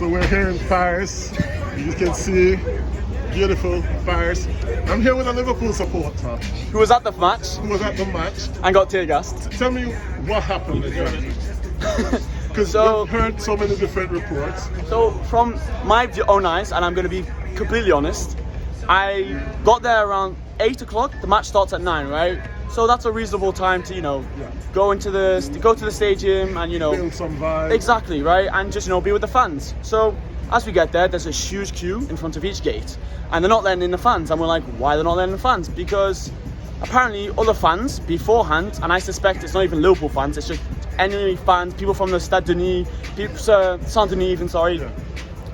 So we're here in Paris. You can see beautiful Paris. I'm here with a Liverpool supporter Who was at the match who was at the match. and got tear gassed. Tell me what happened exactly. Because So- we've heard so many different reports. So from my own eyes, and I'm going to be completely honest, I got there around 8 o'clock. The match starts at 9, right? So that's a reasonable time to, go to the stadium and, Build some vibe. exactly, right? And just, be with the fans. So as we get there, there's a huge queue in front of each gate. And they're not letting in the fans. And we're like, why they're not letting in the fans? Because apparently other fans beforehand, and I suspect it's not even Liverpool fans, it's just any fans, people from the Stade Denis, Saint-Denis even,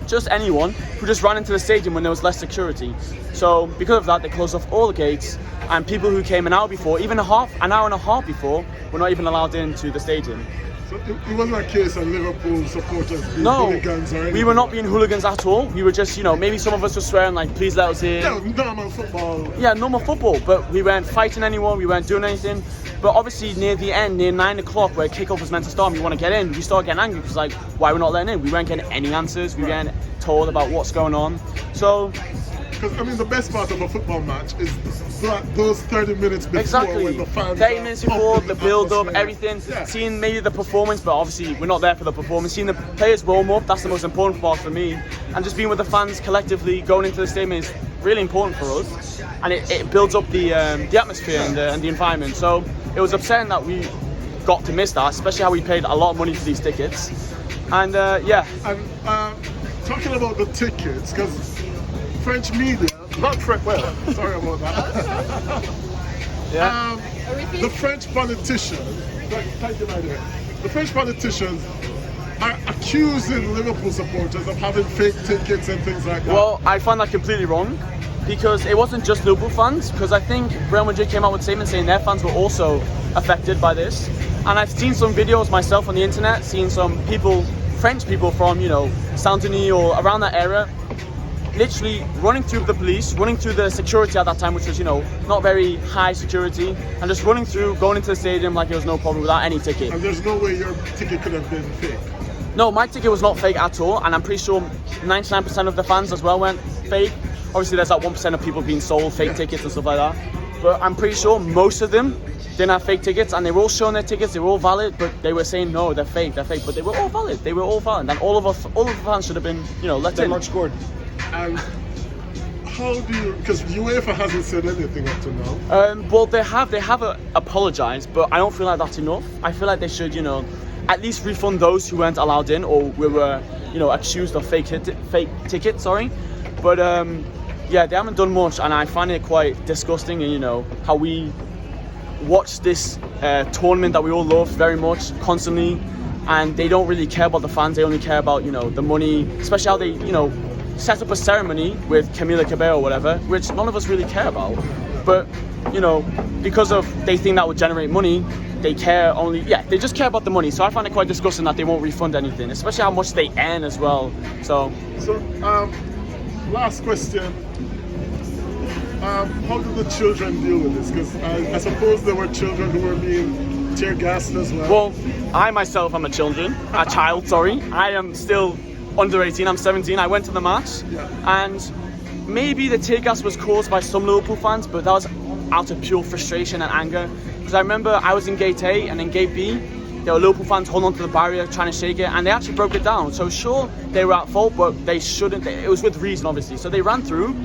just anyone who just ran into the stadium when there was less security. So because of that, they closed off all the gates, and people who came an hour before, even an hour and a half before, were not even allowed into the stadium. So it wasn't a case of Liverpool supporters being No, hooligans or anything. we were not being hooligans at all. We were just, maybe some of us were swearing like, please let us in. Yeah, normal football. Yeah, normal football, but we weren't fighting anyone, we weren't doing anything. But obviously near the end, near 9 o'clock, where kickoff was meant to start, and we want to get in, we started getting angry because like, why we're not letting in? We weren't getting any answers, we weren't told about what's going on. So, Because the best part of a football match is those 30 minutes before exactly, when the fans 30 minutes before, the build-up, everything, Yeah. seeing maybe the performance, but obviously we're not there for the performance, seeing the players warm up, that's the most important part for me, and just being with the fans collectively, going into the stadium is really important for us, and it builds up the atmosphere and the environment. So it was upsetting that we got to miss that, especially how we paid a lot of money for these tickets, and yeah. And talking about the tickets, because French media, sorry about that. Yeah. The French politicians, thank you, my dear. The French politicians are accusing Liverpool supporters of having fake tickets and things like that. Well, I find that completely wrong, because it wasn't just Liverpool fans, because I think Real Madrid came out with statements saying their fans were also affected by this. And I've seen some videos myself on the internet, seen some people, French people from, Saint-Denis or around that area, literally running through the police, running through the security at that time, which was, not very high security, and just running through, going into the stadium like there was no problem without any ticket. And there's no way your ticket could have been fake. No, my ticket was not fake at all, and I'm pretty sure 99% of the fans as well went fake. Obviously, there's that 1% of people being sold fake tickets and stuff like that. But I'm pretty sure most of them didn't have fake tickets, and they were all showing their tickets, they were all valid, but they were saying, no, they're fake, but they were all valid, and all of the fans should have been, let in. Scored. And how do you, because UEFA hasn't said anything up to now. Well, they have apologized, but I don't feel like that's enough. I feel like they should, at least refund those who weren't allowed in or were, accused of fake tickets. Sorry, but yeah, they haven't done much, and I find it quite disgusting. And how we watch this tournament that we all love very much constantly, and they don't really care about the fans. They only care about the money, especially how they set up a ceremony with Camila Cabello or whatever, which none of us really care about. But because they think that would generate money, they just care about the money. So I find it quite disgusting that they won't refund anything, especially how much they earn as well. So last question. How do the children deal with this? Because I suppose there were children who were being tear gassed as well. Well, I myself am a child, sorry. I am still under 18, I'm 17. I went to the match, and maybe the tear gas was caused by some Liverpool fans, but that was out of pure frustration and anger. Because I remember I was in gate A, and in gate B, there were Liverpool fans holding onto the barrier, trying to shake it, and they actually broke it down. So sure, they were at fault, but they shouldn't. It was with reason, obviously. So they ran through,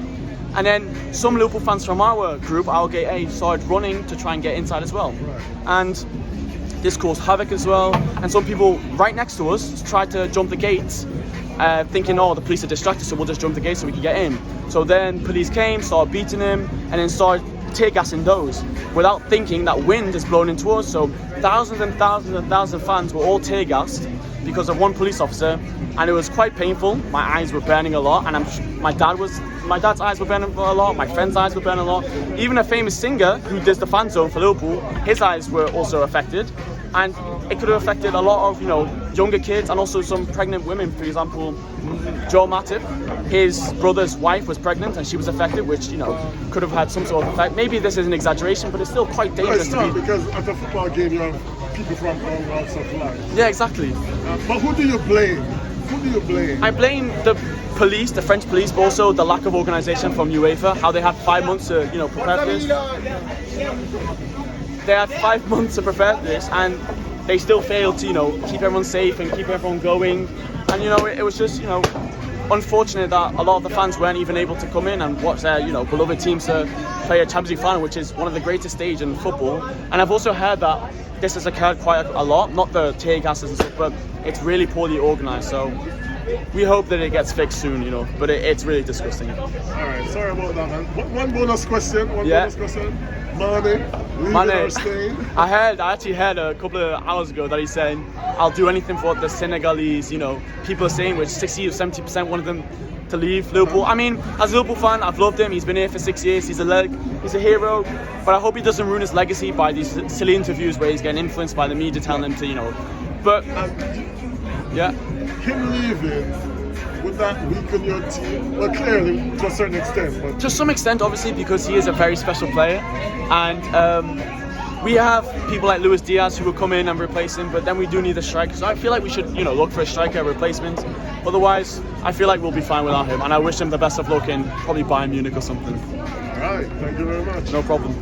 and then some Liverpool fans from our group, our gate A, started running to try and get inside as well. Right. And this caused havoc as well. And some people right next to us tried to jump the gates, thinking, oh, the police are distracted, so we'll just jump the gate so we can get in. So then police came, started beating him, and then started tear gassing those without thinking that wind is blowing into us. So thousands and thousands and thousands of fans were all tear gassed because of one police officer, and it was quite painful. My eyes were burning a lot, and my dad's eyes were burning a lot, my friend's eyes were burning a lot. Even a famous singer who does the fan zone for Liverpool, his eyes were also affected. And it could have affected a lot of, younger kids, and also some pregnant women. For example, Joe Matip, his brother's wife was pregnant and she was affected, which, could have had some sort of effect. Maybe this is an exaggeration, but it's still quite dangerous. It's not, because at a football game you have people from all walks of life. Yeah, exactly. But who do you blame Who do you blame? I blame the police, the French police, but also the lack of organisation from UEFA. How they had 5 months to, prepare for this. They had 5 months to prepare for this, and they still failed to, keep everyone safe and keep everyone going. And it was just, unfortunate that a lot of the fans weren't even able to come in and watch their, beloved teams play a Champions League final, which is one of the greatest stages in football. And I've also heard that this has occurred quite a lot, not the tear gases and stuff, but it's really poorly organised. So we hope that it gets fixed soon, but it's really disgusting. All right, sorry about that, man. One bonus question. Bonus question. Leaving or staying? I actually heard a couple of hours ago that he's saying, I'll do anything for the Senegalese, people are saying, which 60 or 70% wanted them to leave Liverpool. I mean, as a Liverpool fan, I've loved him. He's been here for 6 years. He's a hero. But I hope he doesn't ruin his legacy by these silly interviews where he's getting influenced by the media telling him to, But, yeah. Him leaving, would that weaken your team? Well, clearly, to a certain extent. But to some extent, obviously, because he is a very special player. And we have people like Luis Diaz who will come in and replace him, but then we do need a striker. So I feel like we should, look for a striker replacement. Otherwise, I feel like we'll be fine without him. And I wish him the best of luck in probably Bayern Munich or something. all right, thank you very much. No problem.